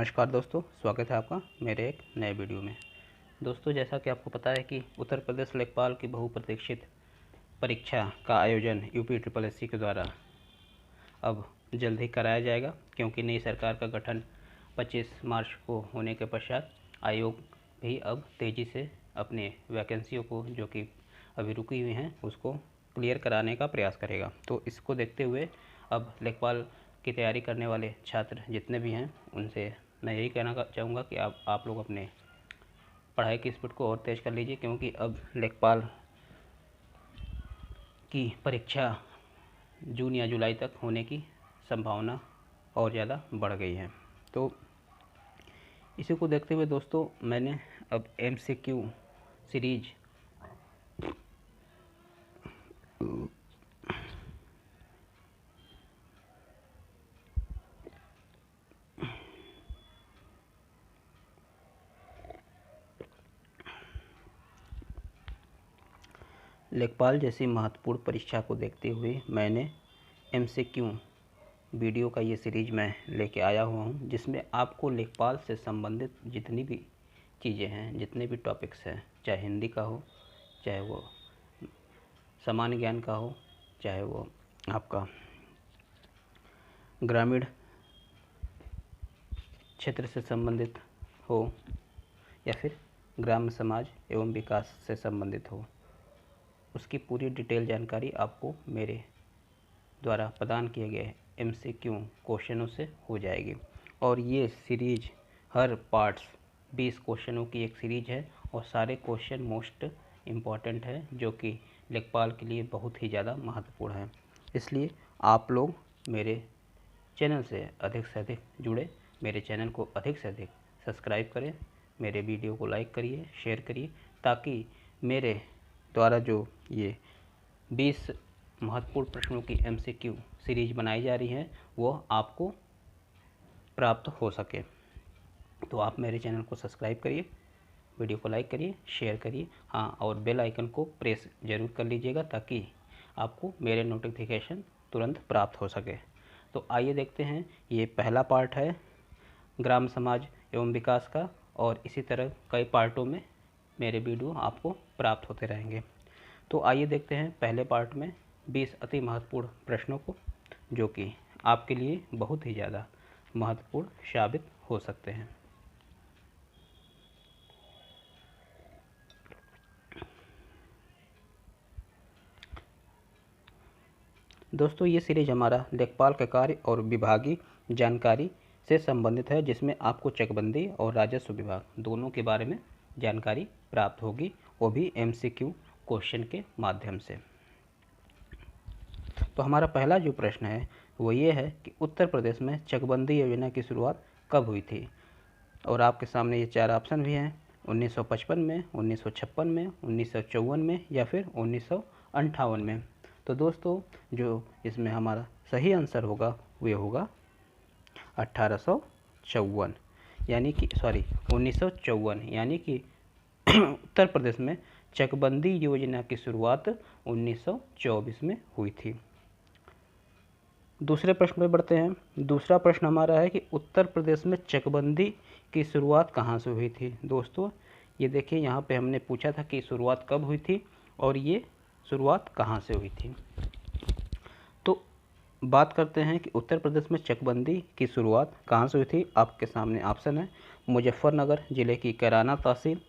नमस्कार दोस्तों, स्वागत है आपका मेरे एक नए वीडियो में। दोस्तों, जैसा कि आपको पता है कि उत्तर प्रदेश लेखपाल की बहुप्रतीक्षित परीक्षा का आयोजन UPSSC के द्वारा अब जल्द ही कराया जाएगा, क्योंकि नई सरकार का गठन 25 मार्च को होने के पश्चात आयोग भी अब तेज़ी से अपने वैकेंसियों को, जो कि अभी रुकी हुई हैं, उसको क्लियर कराने का प्रयास करेगा। तो इसको देखते हुए अब लेखपाल की तैयारी करने वाले छात्र जितने भी हैं, उनसे मैं यही कहना चाहूँगा कि आप लोग अपने पढ़ाई की स्पीड को और तेज़ कर लीजिए, क्योंकि अब लेखपाल की परीक्षा जून या जुलाई तक होने की संभावना और ज़्यादा बढ़ गई है। तो इसी को देखते हुए दोस्तों, मैंने अब MCQ सीरीज लेखपाल जैसी महत्वपूर्ण परीक्षा को देखते हुए मैंने MCQ वीडियो का ये सीरीज मैं लेके आया हुआ हूँ, जिसमें आपको लेखपाल से संबंधित जितनी भी चीज़ें हैं, जितने भी टॉपिक्स हैं, चाहे हिंदी का हो, चाहे वो सामान्य ज्ञान का हो, चाहे वो आपका ग्रामीण क्षेत्र से संबंधित हो, या फिर ग्राम्य समाज एवं विकास से संबंधित हो, उसकी पूरी डिटेल जानकारी आपको मेरे द्वारा प्रदान किए गए MCQ क्वेश्चनों से हो जाएगी। और ये सीरीज हर पार्ट्स 20 क्वेश्चनों की एक सीरीज है, और सारे क्वेश्चन मोस्ट इम्पॉर्टेंट है, जो कि लेखपाल के लिए बहुत ही ज़्यादा महत्वपूर्ण है। इसलिए आप लोग मेरे चैनल से अधिक जुड़े, मेरे चैनल को अधिक से अधिक सब्सक्राइब करें, मेरे वीडियो को लाइक करिए, शेयर करिए, ताकि मेरे द्वारा जो ये 20 महत्वपूर्ण प्रश्नों की MCQ सीरीज बनाई जा रही है, वो आपको प्राप्त हो सके। तो आप मेरे चैनल को सब्सक्राइब करिए, वीडियो को लाइक करिए, शेयर करिए, हाँ, और बेल आइकन को प्रेस ज़रूर कर लीजिएगा, ताकि आपको मेरे नोटिफिकेशन तुरंत प्राप्त हो सके। तो आइए देखते हैं, ये पहला पार्ट है ग्राम समाज एवं विकास का, और इसी तरह कई पार्टों में मेरे वीडियो आपको प्राप्त होते रहेंगे। तो आइए देखते हैं पहले पार्ट में 20 अति महत्वपूर्ण प्रश्नों को, जो कि आपके लिए बहुत ही ज़्यादा महत्वपूर्ण साबित हो सकते हैं। दोस्तों, ये सीरीज हमारा लेखपाल के कार्य और विभागीय जानकारी से संबंधित है, जिसमें आपको चकबंदी और राजस्व विभाग दोनों के बारे में जानकारी प्राप्त होगी, वो भी MCQ क्वेश्चन के माध्यम से। तो हमारा पहला जो प्रश्न है वो ये है कि उत्तर प्रदेश में चकबंदी योजना की शुरुआत कब हुई थी। और आपके सामने ये 4 ऑप्शन भी हैं, 1955 में, 1956 में, 1954 में, या फिर 1958 में। तो दोस्तों, जो इसमें हमारा सही आंसर होगा वो होगा 1854, यानी कि 1954, यानी कि उत्तर प्रदेश में चकबंदी योजना की शुरुआत 1924 में हुई थी। दूसरे प्रश्न पर बढ़ते हैं। दूसरा प्रश्न हमारा है कि उत्तर प्रदेश में चकबंदी की शुरुआत कहाँ से हुई थी। दोस्तों, ये देखिए, यहाँ पे हमने पूछा था कि शुरुआत कब हुई थी और ये शुरुआत कहाँ से हुई थी। तो बात करते हैं कि उत्तर प्रदेश में चकबंदी की शुरुआत कहाँ से हुई थी। आपके सामने ऑप्शन है, मुजफ्फरनगर जिले की कैराना तहसील,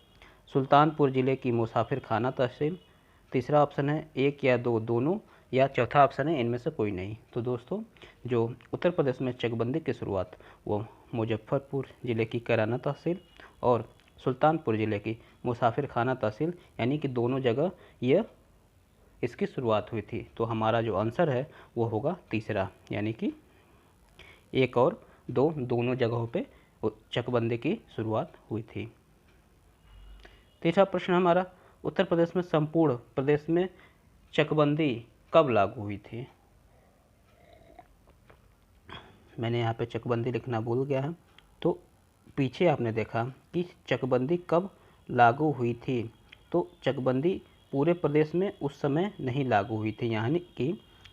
सुल्तानपुर जिले की मुसाफिर खाना तहसील, तीसरा ऑप्शन है 1 या 2 दोनों, या चौथा ऑप्शन है इनमें से कोई नहीं। तो दोस्तों, जो उत्तर प्रदेश में चकबंदी की शुरुआत वो मुजफ्फरपुर ज़िले की कैराना तहसील और सुल्तानपुर ज़िले की मुसाफिर खाना तहसील, यानी कि दोनों जगह यह इसकी शुरुआत हुई थी। तो हमारा जो आंसर है वो होगा तीसरा, यानी कि 1 और 2 दोनों जगहों पे चकबंदी की शुरुआत हुई थी। तीसरा प्रश्न हमारा, उत्तर प्रदेश में संपूर्ण प्रदेश में चकबंदी कब लागू हुई थी। मैंने यहाँ पे चकबंदी लिखना भूल गया है। तो पीछे आपने देखा कि चकबंदी कब लागू हुई थी। तो चकबंदी पूरे प्रदेश में उस समय नहीं लागू हुई थी, यानी कि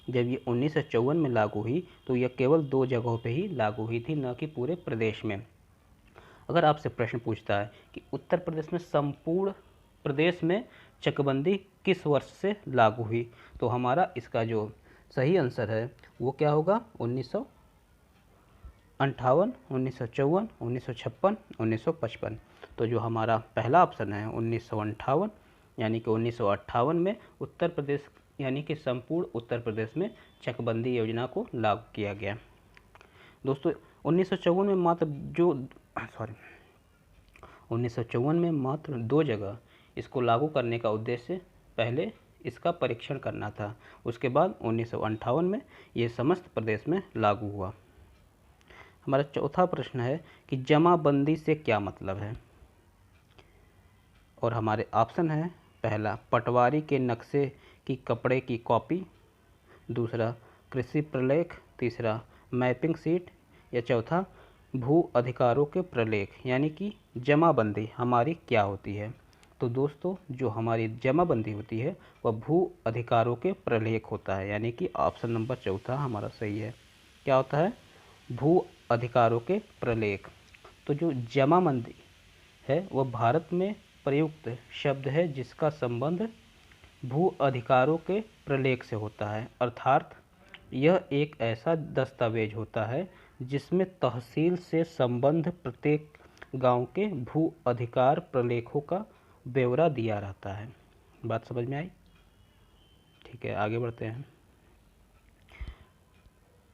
जब ये 1954 में लागू हुई तो यह केवल 2 जगहों पे ही लागू हुई थी, न कि पूरे प्रदेश में। अगर आपसे प्रश्न पूछता है कि उत्तर प्रदेश में संपूर्ण प्रदेश में चकबंदी किस वर्ष से लागू हुई, तो हमारा इसका जो सही आंसर है वो क्या होगा? 1958, 1954, 1956, 1955। तो जो हमारा पहला ऑप्शन है 1958, यानी कि 1958 में उत्तर प्रदेश यानी कि संपूर्ण उत्तर प्रदेश में चकबंदी योजना को लागू किया गया। दोस्तों 1954 में मात्र 2 जगह इसको लागू करने का उद्देश्य पहले इसका परीक्षण करना था, उसके बाद 1958 में ये समस्त प्रदेश में लागू हुआ। हमारा चौथा प्रश्न है कि जमाबंदी से क्या मतलब है, और हमारे ऑप्शन है पहला पटवारी के नक्शे की कपड़े की कॉपी, दूसरा कृषि प्रलेख, तीसरा मैपिंग सीट, या चौथा भू अधिकारों के प्रलेख। यानी कि जमाबंदी हमारी क्या होती है? तो दोस्तों जो हमारी जमाबंदी होती है वह भू अधिकारों के प्रलेख होता है, यानी कि ऑप्शन नंबर चौथा हमारा सही है। क्या होता है? भू अधिकारों के प्रलेख। तो जो जमाबंदी है वह भारत में प्रयुक्त शब्द है जिसका संबंध भू अधिकारों के प्रलेख से होता है, अर्थात यह एक ऐसा दस्तावेज होता है जिसमें तहसील से संबंध प्रत्येक गांव के भू अधिकार प्रलेखों का ब्यौरा दिया रहता है। बात समझ में आई? ठीक है, आगे बढ़ते हैं।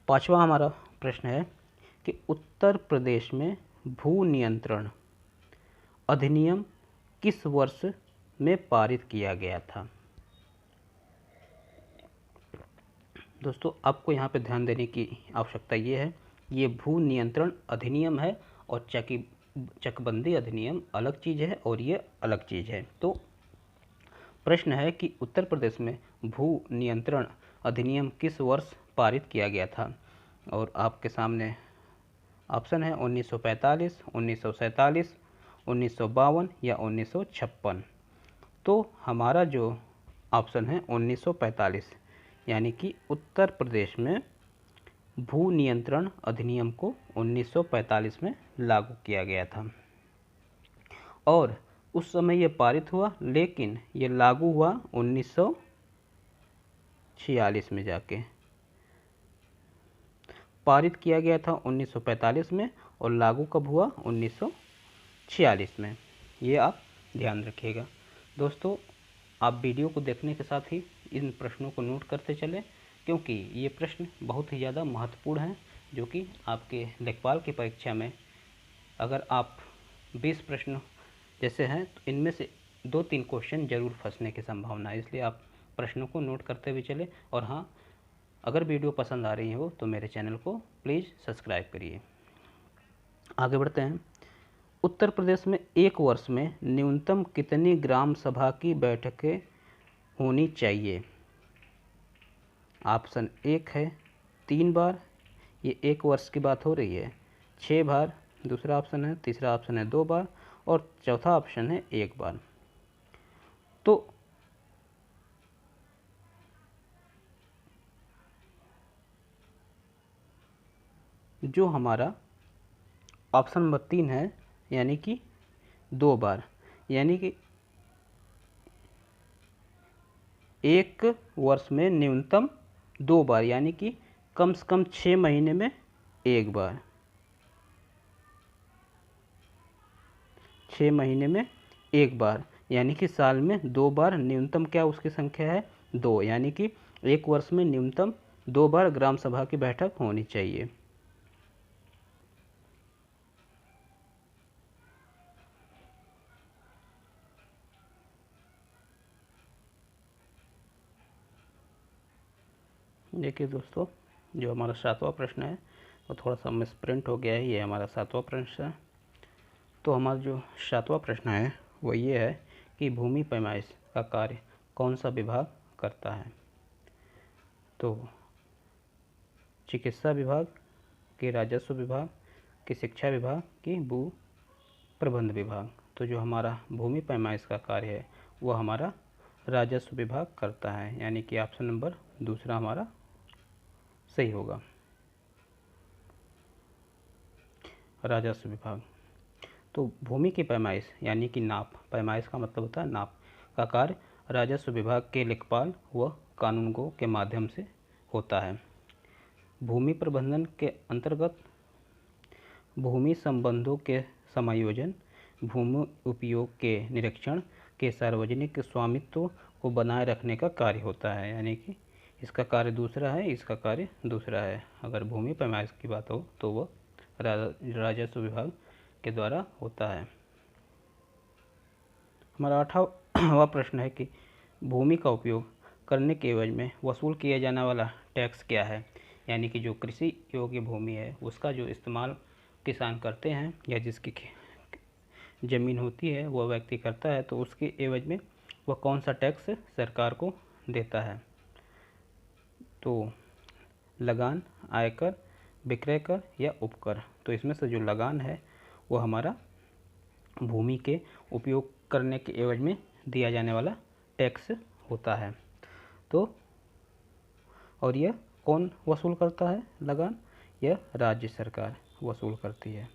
पांचवा हमारा प्रश्न है कि उत्तर प्रदेश में भू नियंत्रण अधिनियम किस वर्ष में पारित किया गया था? दोस्तों आपको यहाँ पे ध्यान देने की आवश्यकता ये है, ये भू नियंत्रण अधिनियम है और चकबंदी अधिनियम अलग चीज़ है और ये अलग चीज़ है। तो प्रश्न है कि उत्तर प्रदेश में भू नियंत्रण अधिनियम किस वर्ष पारित किया गया था, और आपके सामने ऑप्शन है 1945, 1947, 1952 या 1956। तो हमारा जो ऑप्शन है 1945, यानी कि उत्तर प्रदेश में भू नियंत्रण अधिनियम को 1945 में लागू किया गया था, और उस समय ये पारित हुआ, लेकिन ये लागू हुआ 1946 में जाके। पारित किया गया था 1945 में और लागू कब हुआ? 1946 में। ये आप ध्यान रखिएगा। दोस्तों आप वीडियो को देखने के साथ ही इन प्रश्नों को नोट करते चलें, क्योंकि ये प्रश्न बहुत ही ज़्यादा महत्वपूर्ण हैं, जो कि आपके लेखपाल की परीक्षा में अगर आप 20 प्रश्न जैसे हैं तो इनमें से 2-3 क्वेश्चन जरूर फंसने की संभावना है, इसलिए आप प्रश्नों को नोट करते हुए चलें। और हाँ, अगर वीडियो पसंद आ रही हो तो मेरे चैनल को प्लीज़ सब्सक्राइब करिए। आगे बढ़ते हैं। उत्तर प्रदेश में एक वर्ष में न्यूनतम कितनी ग्राम सभा की बैठकें होनी चाहिए? ऑप्शन 1 है 3 बार, ये एक वर्ष की बात हो रही है, 6 बार दूसरा ऑप्शन है, तीसरा ऑप्शन है 2 बार और चौथा ऑप्शन है 1 बार। तो जो हमारा ऑप्शन नंबर 3 है, यानी कि 2 बार, यानी कि एक वर्ष में न्यूनतम 2 बार, यानी कि कम से कम 6 महीने में 1 बार, 6 महीने में 1 बार, यानी कि साल में 2 बार। न्यूनतम क्या उसकी संख्या है? 2, यानी कि एक वर्ष में न्यूनतम 2 बार ग्राम सभा की बैठक होनी चाहिए। देखिए दोस्तों, जो हमारा 7वां प्रश्न है वो थोड़ा सा मिसप्रिंट हो गया है, ये हमारा 7वां प्रश्न है। तो हमारा जो 7वां प्रश्न है वो ये है कि भूमि पैमाइश का कार्य कौन सा विभाग करता है? तो चिकित्सा विभाग, कि राजस्व विभाग, कि शिक्षा विभाग, कि भू प्रबंध विभाग। तो जो हमारा भूमि पैमाइश का कार्य है वो हमारा राजस्व विभाग करता है, यानी कि ऑप्शन नंबर दूसरा हमारा सही होगा, राजस्व विभाग। तो भूमि की पैमाइश यानी कि नाप, पैमाइश का मतलब होता है नाप, का कार्य राजस्व विभाग के लेखपाल व कानूनगो के माध्यम से होता है। भूमि प्रबंधन के अंतर्गत भूमि संबंधों के समायोजन, भूमि उपयोग के निरीक्षण के सार्वजनिक स्वामित्व को बनाए रखने का कार्य होता है। यानी कि इसका कार्य दूसरा है, इसका कार्य दूसरा है। अगर भूमि पैमाइश की बात हो तो वह राजस्व विभाग के द्वारा होता है। हमारा 8वां प्रश्न है कि भूमि का उपयोग करने के एवज में वसूल किया जाने वाला टैक्स क्या है। यानी कि जो कृषि योग्य भूमि है उसका जो इस्तेमाल किसान करते हैं या जिसकी ज़मीन होती है वह व्यक्ति करता है, तो उसके एवज में वह कौन सा टैक्स सरकार को देता है। तो लगान, आयकर, विक्रय कर या उपकर। तो इसमें से जो लगान है वो हमारा भूमि के उपयोग करने के एवज में दिया जाने वाला टैक्स होता है। तो और यह कौन वसूल करता है लगान? यह राज्य सरकार वसूल करती है।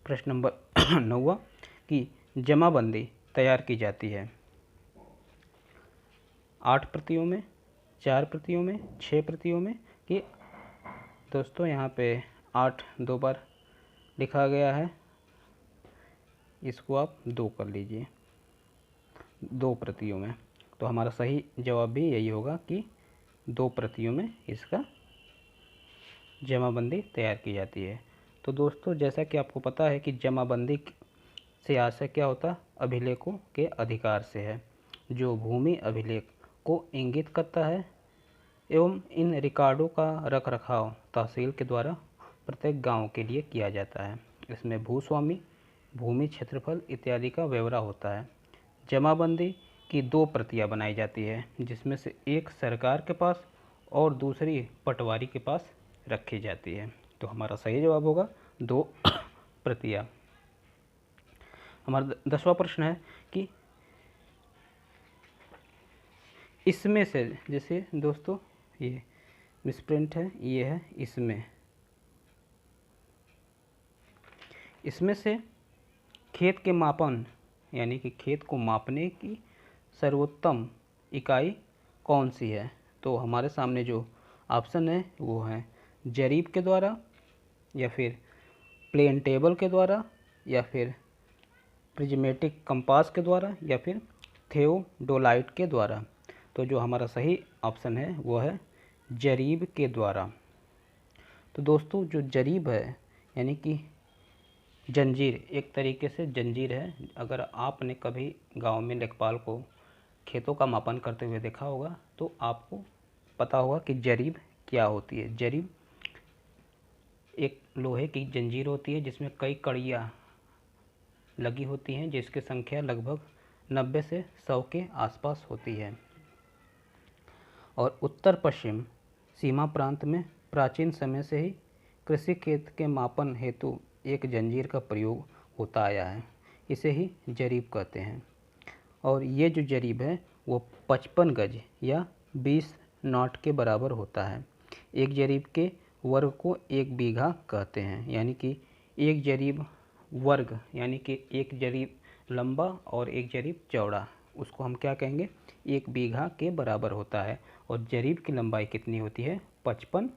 प्रश्न नंबर 9 कि जमाबंदी तैयार की जाती है 8 प्रतियों में, 4 प्रतियों में, 6 प्रतियों में कि दोस्तों यहाँ पे 8 2 बार लिखा गया है, इसको आप 2 कर लीजिए, 2 प्रतियों में। तो हमारा सही जवाब भी यही होगा कि 2 प्रतियों में इसका जमाबंदी तैयार की जाती है। तो दोस्तों जैसा कि आपको पता है कि जमाबंदी से आशय क्या होता है? अभिलेखों के अधिकार से है, जो भूमि अभिलेख को इंगित करता है एवं इन रिकॉर्डों का रख रखाव तहसील के द्वारा प्रत्येक गांव के लिए किया जाता है। इसमें भूस्वामी, भूमि क्षेत्रफल इत्यादि का ब्यौरा होता है। जमाबंदी की 2 प्रतियां बनाई जाती है, जिसमें से एक सरकार के पास और दूसरी पटवारी के पास रखी जाती है। तो हमारा सही जवाब होगा 2 प्रतियां। हमारा 10वां प्रश्न है कि इसमें से, जैसे दोस्तों ये मिसप्रिंट है, ये है इसमें से खेत के मापन यानी कि खेत को मापने की सर्वोत्तम इकाई कौन सी है। तो हमारे सामने जो ऑप्शन है वो है जरीब के द्वारा, या फिर प्लेन टेबल के द्वारा, या फिर प्रिज्मेटिक कंपास के द्वारा, या फिर थियोडोलाइट के द्वारा। तो जो हमारा सही ऑप्शन है वो है जरीब के द्वारा। तो दोस्तों जो जरीब है यानी कि जंजीर, एक तरीके से जंजीर है। अगर आपने कभी गांव में लेखपाल को खेतों का मापन करते हुए देखा होगा तो आपको पता होगा कि जरीब क्या होती है। जरीब एक लोहे की जंजीर होती है जिसमें कई कड़ियाँ लगी होती हैं, जिसकी संख्या लगभग 90 से 100 के आसपास होती है। और उत्तर पश्चिम सीमा प्रांत में प्राचीन समय से ही कृषि खेत के मापन हेतु एक जंजीर का प्रयोग होता आया है, इसे ही जरीब कहते हैं। और ये जो जरीब है वो 55 गज या 20 नॉट के बराबर होता है। एक जरीब के वर्ग को 1 बीघा कहते हैं, यानी कि एक जरीब वर्ग यानी कि एक जरीब लंबा और एक जरीब चौड़ा, उसको हम क्या कहेंगे? 1 बीघा के बराबर होता है। और जरीब की लंबाई कितनी होती है? 55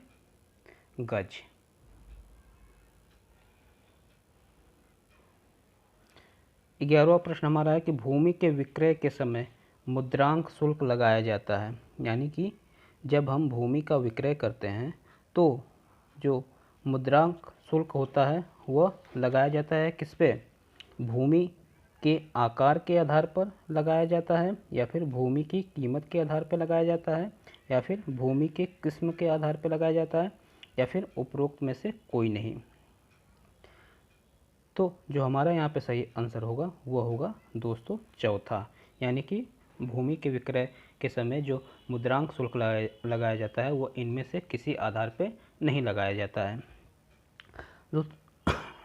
गज। ग्यारहवां प्रश्न हमारा है कि भूमि के विक्रय के समय मुद्रांक शुल्क लगाया जाता है। यानी कि जब हम भूमि का विक्रय करते हैं तो जो मुद्रांक शुल्क होता है वह लगाया जाता है किस पे? भूमि के आकार के आधार पर लगाया जाता है, या फिर भूमि की कीमत के आधार पर लगाया जाता है, या फिर भूमि के किस्म के आधार पर लगाया जाता है, या फिर उपरोक्त में से कोई नहीं। तो जो हमारा यहाँ पे सही आंसर होगा वह होगा दोस्तों चौथा, यानी कि भूमि के विक्रय के समय जो मुद्रांक शुल्क लगाया जाता है वो इनमें से किसी आधार पे नहीं लगाया जाता है।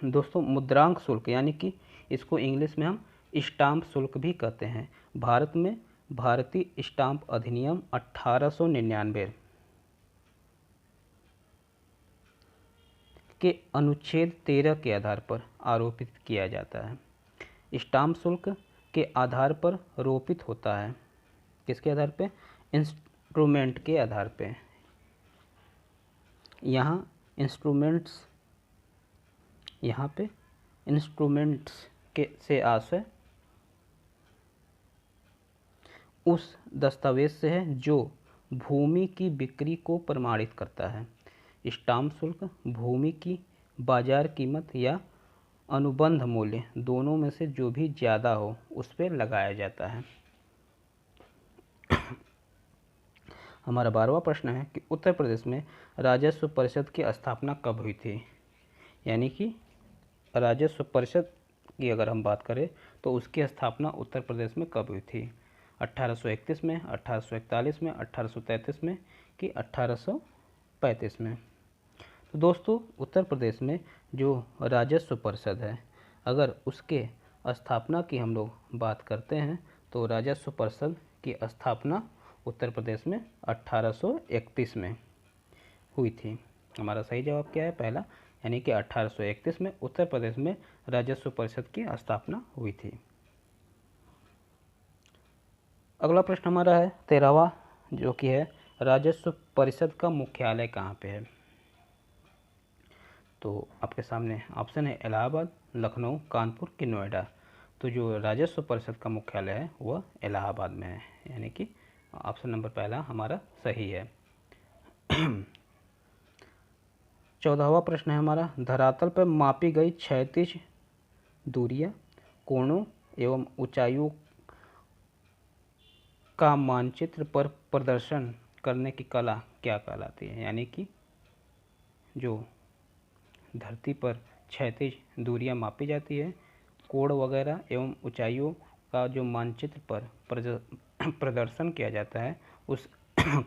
दोस्तों मुद्रांक शुल्क यानी कि इसको इंग्लिश में हम स्टाम्प शुल्क भी कहते हैं। भारत में भारतीय स्टाम्प अधिनियम 1899 के अनुच्छेद 13 के आधार पर आरोपित किया जाता है। स्टाम्प शुल्क के आधार पर रोपित होता है। किसके आधार पे? इंस्ट्रूमेंट के आधार पे। यहाँ पे इंस्ट्रूमेंट्स के से आशय उस दस्तावेज से है जो भूमि की बिक्री को प्रमाणित करता है। स्टाम्प शुल्क भूमि की बाजार कीमत या अनुबंध मूल्य दोनों में से जो भी ज़्यादा हो उस पर लगाया जाता है। हमारा 12वां प्रश्न है कि उत्तर प्रदेश में राजस्व परिषद की स्थापना कब हुई थी? यानी कि राजस्व परिषद की अगर हम बात करें तो उसकी स्थापना उत्तर प्रदेश में कब हुई थी? 1831 में, 1841 में, 1833 में कि 1835 में? तो दोस्तों उत्तर प्रदेश में जो राजस्व परिषद है, अगर उसके स्थापना की हम लोग बात करते हैं तो राजस्व परिषद की स्थापना उत्तर प्रदेश में 1831 में हुई थी। हमारा सही जवाब क्या है? पहला, यानी कि 1831 में उत्तर प्रदेश में राजस्व परिषद की स्थापना हुई थी। अगला प्रश्न हमारा है 13वां, जो कि है राजस्व परिषद का मुख्यालय कहाँ पे है? तो आपके सामने ऑप्शन है इलाहाबाद, लखनऊ, कानपुर कि नोएडा। तो जो राजस्व परिषद का मुख्यालय है वह इलाहाबाद में है, यानी कि ऑप्शन नंबर पहला हमारा सही है। 14वां प्रश्न है हमारा, धरातल पर मापी गई क्षैतिज दूरियां, कोणों एवं ऊंचाइयों का मानचित्र पर प्रदर्शन करने की कला क्या कहलाती है? यानी कि जो धरती पर क्षैतिज दूरियां मापी जाती है, कोण वगैरह एवं ऊंचाइयों का जो मानचित्र पर प्रदर्शन किया जाता है, उस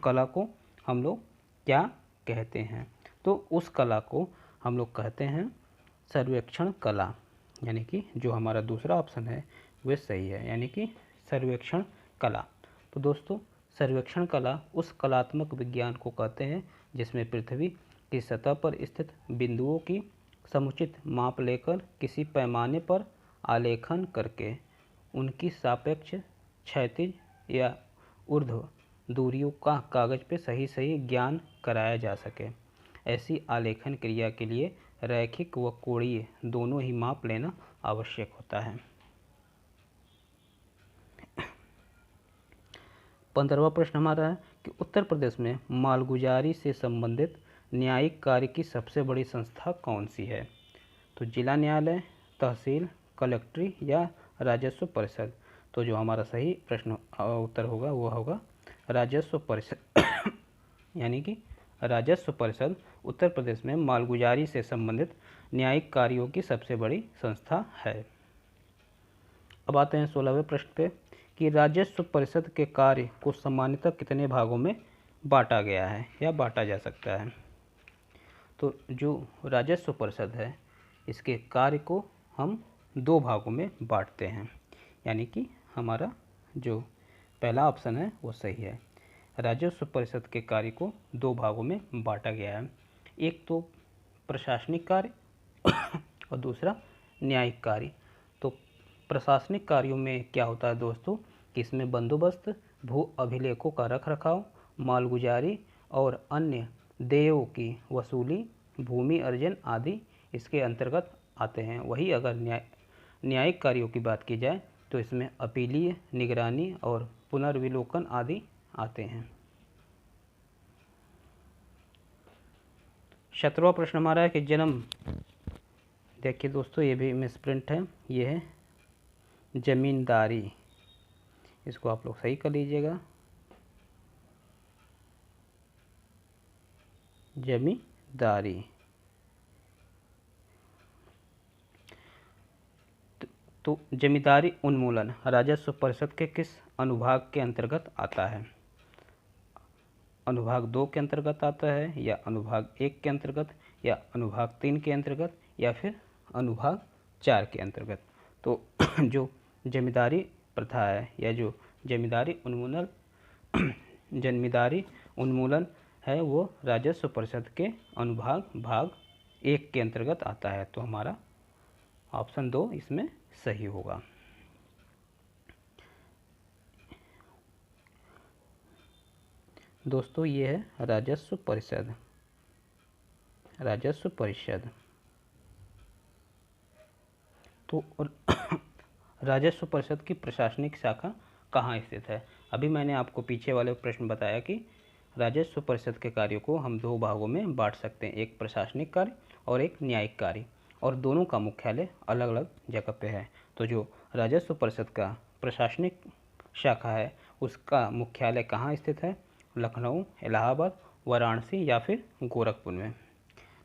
कला को हम लोग क्या कहते हैं? तो उस कला को हम लोग कहते हैं सर्वेक्षण कला, यानी कि जो हमारा दूसरा ऑप्शन है वह सही है, यानी कि सर्वेक्षण कला। तो दोस्तों सर्वेक्षण कला उस कलात्मक विज्ञान को कहते हैं जिसमें पृथ्वी की सतह पर स्थित बिंदुओं की समुचित माप लेकर किसी पैमाने पर आलेखन करके उनकी सापेक्ष क्षैतिज या ऊर्ध्व दूरियों का कागज पे सही ज्ञान कराया जा सके। ऐसी आलेखन क्रिया के लिए रैखिक व कोणीय दोनों ही माप लेना आवश्यक होता है। 15वां प्रश्न हमारा है कि उत्तर प्रदेश में मालगुजारी से संबंधित न्यायिक कार्य की सबसे बड़ी संस्था कौन सी है? तो जिला न्यायालय, तहसील, कलेक्ट्री या राजस्व परिषद? तो जो हमारा सही प्रश्न उत्तर होगा वह होगा राजस्व परिषद। यानी कि राजस्व परिषद उत्तर प्रदेश में मालगुजारी से संबंधित न्यायिक कार्यों की सबसे बड़ी संस्था है। अब आते हैं 16वें प्रश्न पे कि राजस्व परिषद के कार्य को सामान्यतः कितने भागों में बांटा गया है या बांटा जा सकता है? तो जो राजस्व परिषद है इसके कार्य को हम दो भागों में बांटते हैं, यानी कि हमारा जो पहला ऑप्शन है वो सही है। राजस्व परिषद के कार्य को दो भागों में बांटा गया है, एक तो प्रशासनिक कार्य और दूसरा न्यायिक कार्य। तो प्रशासनिक कार्यों में क्या होता है दोस्तों कि इसमें बंदोबस्त, भू अभिलेखों का रखरखाव, मालगुजारी और अन्य देयों की वसूली, भूमि अर्जन आदि इसके अंतर्गत आते हैं। वही अगर न्यायिक कार्यों की बात की जाए तो इसमें अपीलीय, निगरानी और पुनर्विलोकन आदि आते हैं। 17वां प्रश्न हमारा है कि जन्म, देखिए दोस्तों ये भी मिसप्रिंट है, ये है जमींदारी, इसको आप लोग सही कर लीजिएगा, जमींदारी। तो जमींदारी उन्मूलन राजस्व परिषद के किस अनुभाग के अंतर्गत आता है? अनुभाग 2 के अंतर्गत आता है या अनुभाग 1 के अंतर्गत या अनुभाग 3 के अंतर्गत या फिर अनुभाग 4 के अंतर्गत? तो जो जमींदारी प्रथा है या जो जमींदारी उन्मूलन है वो राजस्व परिषद के अनुभाग भाग 1 के अंतर्गत आता है। तो हमारा ऑप्शन 2 इसमें सही होगा। दोस्तों ये है राजस्व परिषद। राजस्व परिषद तो राजस्व परिषद की प्रशासनिक शाखा कहाँ स्थित है? अभी मैंने आपको पीछे वाले प्रश्न बताया कि राजस्व परिषद के कार्यों को हम 2 भागों में बांट सकते हैं, एक प्रशासनिक कार्य और एक न्यायिक कार्य, और दोनों का मुख्यालय अलग अलग जगह पे है। तो जो राजस्व परिषद का प्रशासनिक शाखा है उसका मुख्यालय कहाँ स्थित है? लखनऊ, इलाहाबाद, वाराणसी या फिर गोरखपुर में।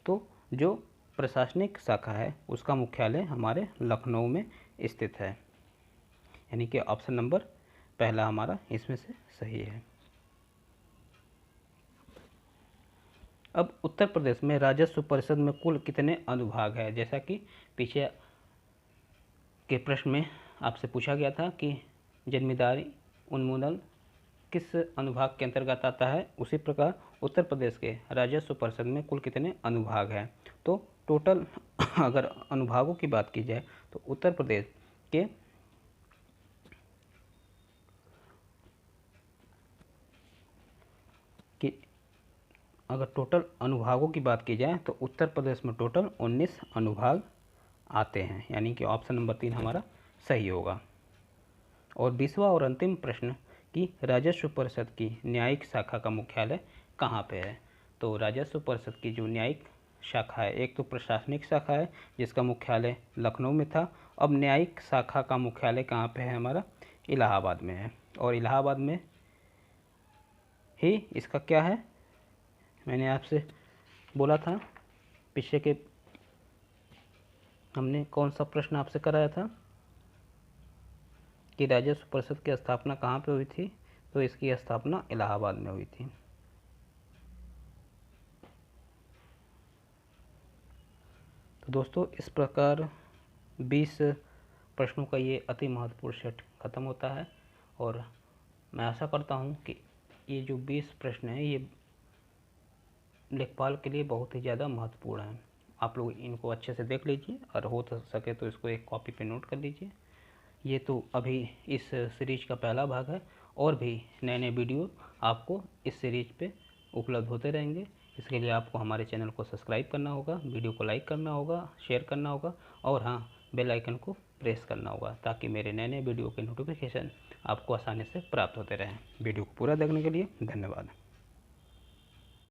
तो जो प्रशासनिक शाखा है उसका मुख्यालय हमारे लखनऊ में स्थित है, यानी कि ऑप्शन नंबर पहला हमारा इसमें से सही है। अब उत्तर प्रदेश में राजस्व परिषद में कुल कितने अनुभाग है? जैसा कि पीछे के प्रश्न में आपसे पूछा गया था कि जन्मेदारी उन्मूलन किस अनुभाग के अंतर्गत आता है, उसी प्रकार उत्तर प्रदेश के राजस्व परिषद में कुल कितने अनुभाग हैं? तो टोटल अगर अनुभागों की बात की जाए तो उत्तर प्रदेश के अगर टोटल अनुभागों की बात की जाए तो उत्तर प्रदेश में टोटल 19 अनुभाग आते हैं, यानी कि ऑप्शन नंबर 3 हमारा सही होगा। और 20वां और अंतिम प्रश्न कि राजस्व परिषद की न्यायिक शाखा का मुख्यालय कहाँ पे है? तो राजस्व परिषद की जो न्यायिक शाखा है, एक तो प्रशासनिक शाखा है जिसका मुख्यालय लखनऊ में था, अब न्यायिक शाखा का मुख्यालय कहाँ पे है? हमारा इलाहाबाद में है। और इलाहाबाद में ही इसका क्या है, मैंने आपसे बोला था पीछे के हमने कौन सा प्रश्न आपसे कराया था कि राजस्व परिषद की स्थापना कहाँ पे हुई थी? तो इसकी स्थापना इलाहाबाद में हुई थी। तो दोस्तों इस प्रकार 20 प्रश्नों का ये अति महत्वपूर्ण सेट खत्म होता है, और मैं आशा करता हूँ कि ये जो 20 प्रश्न हैं ये लेखपाल के लिए बहुत ही ज़्यादा महत्वपूर्ण है। आप लोग इनको अच्छे से देख लीजिए और हो सके तो इसको एक कॉपी पे नोट कर लीजिए। ये तो अभी इस सीरीज का पहला भाग है, और भी नए नए वीडियो आपको इस सीरीज पे उपलब्ध होते रहेंगे। इसके लिए आपको हमारे चैनल को सब्सक्राइब करना होगा, वीडियो को लाइक करना होगा, शेयर करना होगा, और हाँ, बेल आइकन को प्रेस करना होगा ताकि मेरे नए नए वीडियो के नोटिफिकेशन आपको आसानी से प्राप्त होते रहें। वीडियो को पूरा देखने के लिए धन्यवाद।